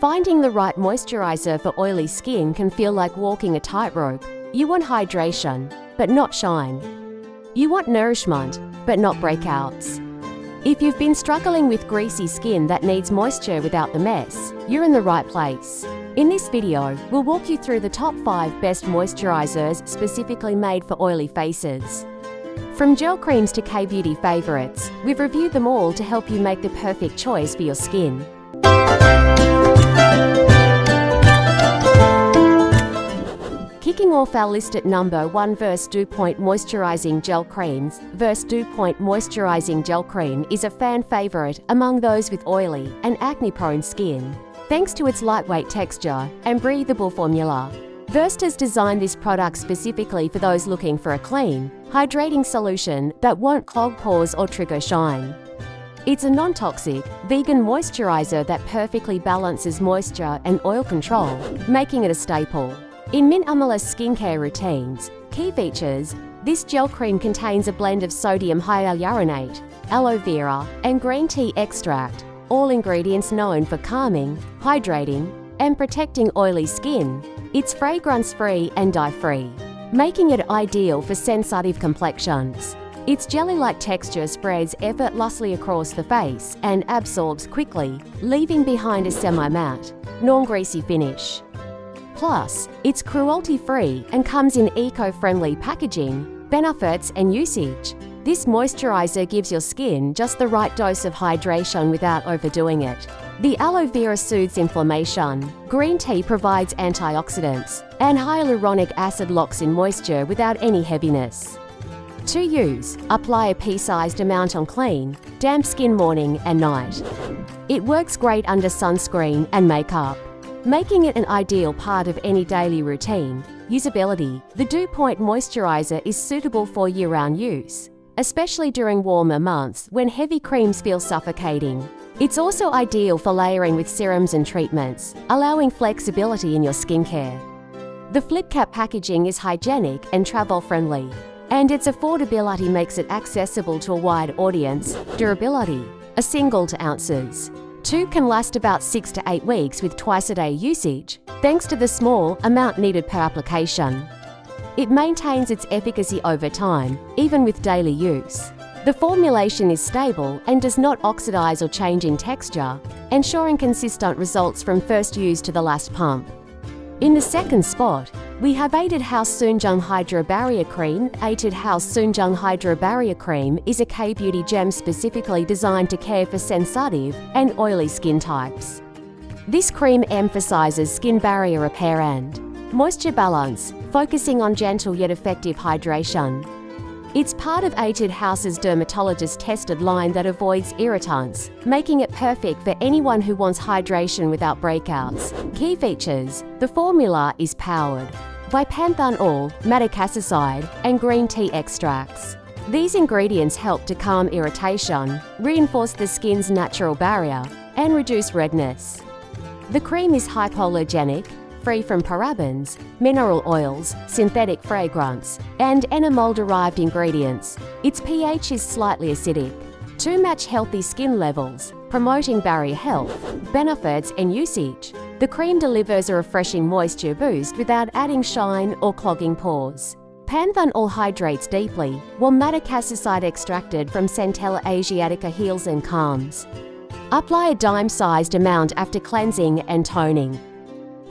Finding the right moisturizer for oily skin can feel like walking a tightrope. You want hydration, but not shine. You want nourishment, but not breakouts. If you've been struggling with greasy skin that needs moisture without the mess, you're in the right place. In this video, we'll walk you through the top 5 best moisturizers specifically made for oily faces. From gel creams to K-beauty favorites, we've reviewed them all to help you make the perfect choice for your skin. Kicking off our list at number 1, Verse Dew Point Moisturizing Gel Creams. Verse Dew Point Moisturizing Gel Cream is a fan favorite among those with oily and acne-prone skin, thanks to its lightweight texture and breathable formula. Verse has designed this product specifically for those looking for a clean, hydrating solution that won't clog pores or trigger shine. It's a non-toxic, vegan moisturizer that perfectly balances moisture and oil control, making it a staple. In minimalist skincare routines, key features: this gel cream contains a blend of sodium hyaluronate, aloe vera, and green tea extract, all ingredients known for calming, hydrating, and protecting oily skin. It's fragrance-free and dye-free, making it ideal for sensitive complexions. Its jelly-like texture spreads effortlessly across the face and absorbs quickly, leaving behind a semi-matte, non-greasy finish. Plus, it's cruelty-free and comes in eco-friendly packaging. Benefits and usage: this moisturizer gives your skin just the right dose of hydration without overdoing it. The aloe vera soothes inflammation, green tea provides antioxidants, and hyaluronic acid locks in moisture without any heaviness. To use, apply a pea-sized amount on clean, damp skin morning and night. It works great under sunscreen and makeup, making it an ideal part of any daily routine. Usability: the Dew Point Moisturizer is suitable for year-round use, especially during warmer months when heavy creams feel suffocating. It's also ideal for layering with serums and treatments, allowing flexibility in your skincare. The flip cap packaging is hygienic and travel-friendly, and its affordability makes it accessible to a wide audience. Durability: a single to ounces. 2 can last about 6 to 8 weeks with twice-a-day usage, thanks to the small amount needed per application. It maintains its efficacy over time, even with daily use. The formulation is stable and does not oxidize or change in texture, ensuring consistent results from first use to the last pump. In the second spot, we have Etude House SoonJung Hydra Barrier Cream. Etude House SoonJung Hydra Barrier Cream is a K-beauty gem specifically designed to care for sensitive and oily skin types. This cream emphasizes skin barrier repair and moisture balance, focusing on gentle yet effective hydration. It's part of Etude House's dermatologist-tested line that avoids irritants, making it perfect for anyone who wants hydration without breakouts. Key features: the formula is powered by panthenol, madecassoside, and green tea extracts. These ingredients help to calm irritation, reinforce the skin's natural barrier, and reduce redness. The cream is hypoallergenic, free from parabens, mineral oils, synthetic fragrance, and enamel-derived ingredients. Its pH is slightly acidic to match healthy skin levels, promoting barrier health. Benefits and usage: the cream delivers a refreshing moisture boost without adding shine or clogging pores. Panthenol hydrates deeply, while madecassoside extracted from Centella asiatica heals and calms. Apply a dime-sized amount after cleansing and toning.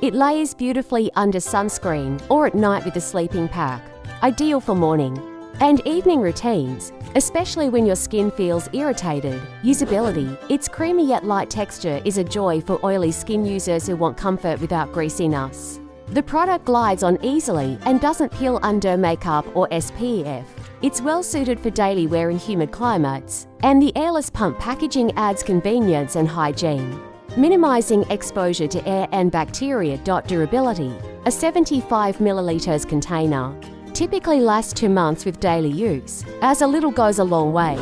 It layers beautifully under sunscreen or at night with a sleeping pack, ideal for morning and evening routines, especially when your skin feels irritated. Usability: its creamy yet light texture is a joy for oily skin users who want comfort without greasiness. The product glides on easily and doesn't peel under makeup or SPF. It's well suited for daily wear in humid climates, and the airless pump packaging adds convenience and hygiene, minimizing exposure to air and bacteria. Durability: a 75 ml container typically lasts 2 months with daily use, as a little goes a long way.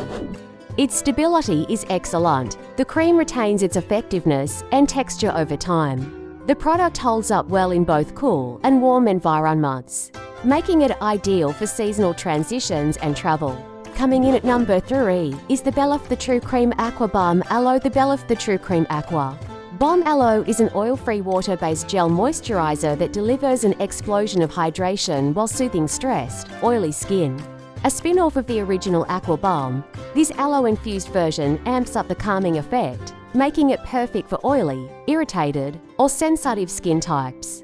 Its stability is excellent. The cream retains its effectiveness and texture over time. The product holds up well in both cool and warm environments, making it ideal for seasonal transitions and travel. Coming in at number 3 is the Belif The True Cream Aqua Balm Aloe. The Belif The True Cream Aqua Balm Aloe is an oil-free water-based gel moisturizer that delivers an explosion of hydration while soothing stressed, oily skin. A spin-off of the original Aqua balm, this aloe-infused version amps up the calming effect, making it perfect for oily, irritated, or sensitive skin types.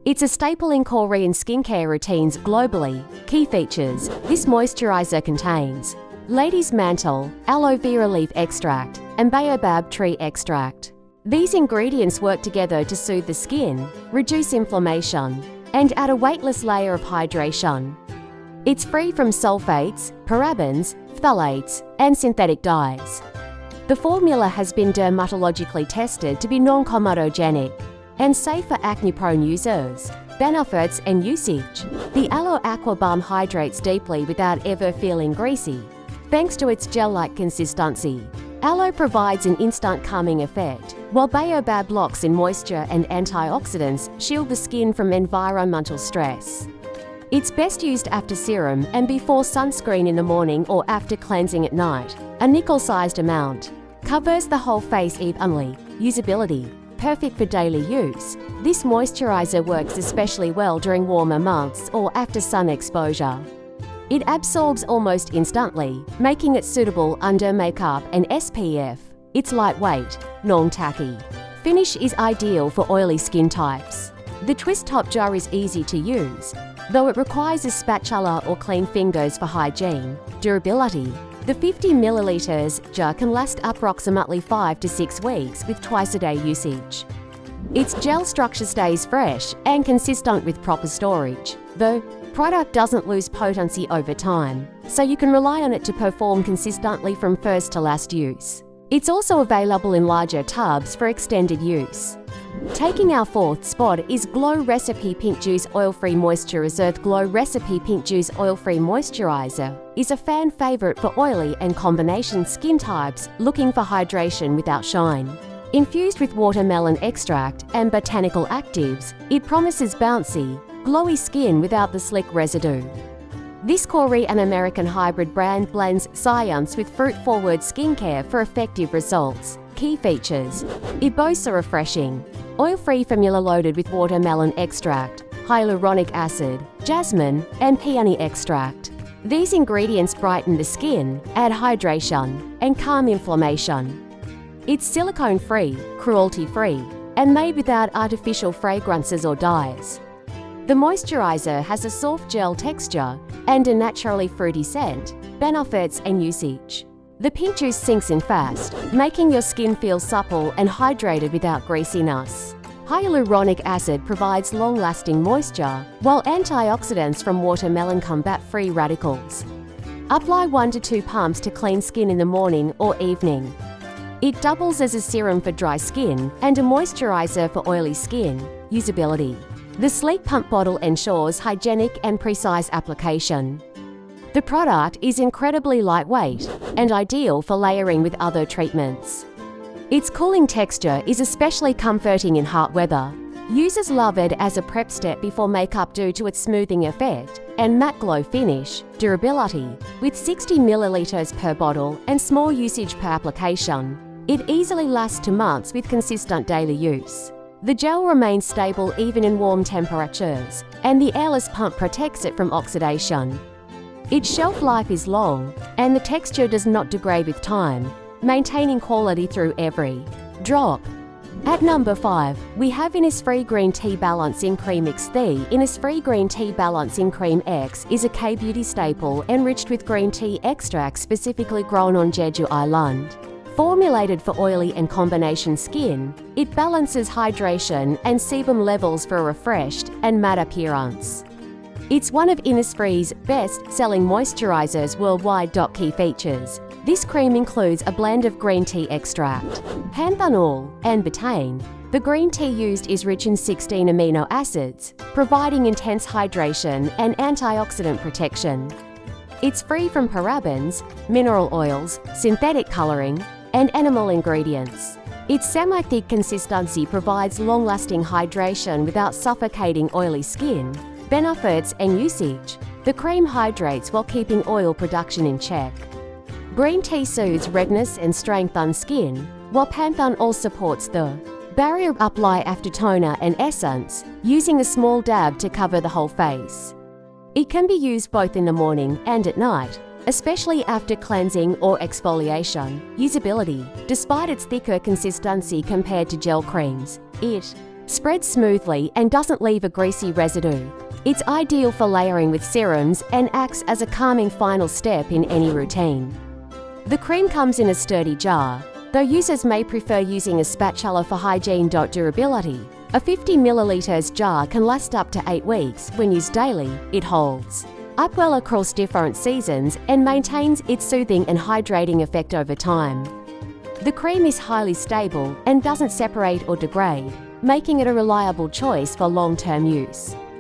It's a staple in Korean skincare routines globally. Key features: this moisturizer contains Lady's Mantle, aloe vera leaf extract, and baobab tree extract. These ingredients work together to soothe the skin, reduce inflammation, and add a weightless layer of hydration. It's free from sulfates, parabens, phthalates, and synthetic dyes. The formula has been dermatologically tested to be non-comedogenic and safe for acne-prone users. Benefits and usage: the Aloe Aqua Balm hydrates deeply without ever feeling greasy, thanks to its gel-like consistency. Aloe provides an instant calming effect, while baobab locks in moisture and antioxidants shield the skin from environmental stress. It's best used after serum and before sunscreen in the morning or after cleansing at night. A nickel-sized amount. Covers the whole face evenly. Usability: perfect for daily use. This moisturizer works especially well during warmer months or after sun exposure. It absorbs almost instantly, making it suitable under makeup and SPF. It's lightweight, non-tacky. Finish is ideal for oily skin types. The twist top jar is easy to use, though it requires a spatula or clean fingers for hygiene. Durability: the 50 ml jar can last approximately 5 to 6 weeks with twice-a-day usage. Its gel structure stays fresh and consistent with proper storage. The product doesn't lose potency over time, so you can rely on it to perform consistently from first to last use. It's also available in larger tubs for extended use. Taking our fourth spot is Glow Recipe Pink Juice Oil-Free Moisturizer. Glow Recipe Pink Juice Oil-Free Moisturizer is a fan favorite for oily and combination skin types looking for hydration without shine. Infused with watermelon extract and botanical actives, it promises bouncy, glowy skin without the slick residue. This Korean-American hybrid brand blends science with fruit-forward skincare for effective results. Key features: it boasts a refreshing, oil-free formula loaded with watermelon extract, hyaluronic acid, jasmine, and peony extract. These ingredients brighten the skin, add hydration, and calm inflammation. It's silicone-free, cruelty-free, and made without artificial fragrances or dyes. The moisturizer has a soft gel texture and a naturally fruity scent. Benefits and usage: the pink juice sinks in fast, making your skin feel supple and hydrated without greasiness. Hyaluronic acid provides long-lasting moisture, while antioxidants from watermelon combat free radicals. Apply 1 to 2 pumps to clean skin in the morning or evening. It doubles as a serum for dry skin and a moisturizer for oily skin. Usability: the sleek pump bottle ensures hygienic and precise application. The product is incredibly lightweight and ideal for layering with other treatments. Its cooling texture is especially comforting in hot weather. Users love it as a prep step before makeup due to its smoothing effect and matte glow finish. Durability: with 60 ml per bottle and small usage per application, it easily lasts to months with consistent daily use. The gel remains stable even in warm temperatures, and the airless pump protects it from oxidation. Its shelf life is long, and the texture does not degrade with time, maintaining quality through every drop. At number 5, we have Innisfree Green Tea Balancing Cream X. The Innisfree Green Tea Balancing Cream X is a K-beauty staple enriched with green tea extract specifically grown on Jeju Island. Formulated for oily and combination skin, it balances hydration and sebum levels for a refreshed and matte appearance. It's one of Innisfree's best-selling moisturizers worldwide. Key features: this cream includes a blend of green tea extract, panthenol, and betaine. The green tea used is rich in 16 amino acids, providing intense hydration and antioxidant protection. It's free from parabens, mineral oils, synthetic coloring, and animal ingredients. Its semi-thick consistency provides long-lasting hydration without suffocating oily skin. Benefits and usage: the cream hydrates while keeping oil production in check. Green tea soothes redness and strengthens skin, while panthenol supports the Barrier apply after toner and essence, using a small dab to cover the whole face. It can be used both in the morning and at night, especially after cleansing or exfoliation. Usability. Despite its thicker consistency compared to gel creams, it spreads smoothly and doesn't leave a greasy residue. It's ideal for layering with serums and acts as a calming final step in any routine. The cream comes in a sturdy jar, though users may prefer using a spatula for hygiene. Durability. A 50 ml jar can last up to 8 weeks. When used daily, it holds up well across different seasons and maintains its soothing and hydrating effect over time. The cream is highly stable and doesn't separate or degrade, making it a reliable choice for long-term use.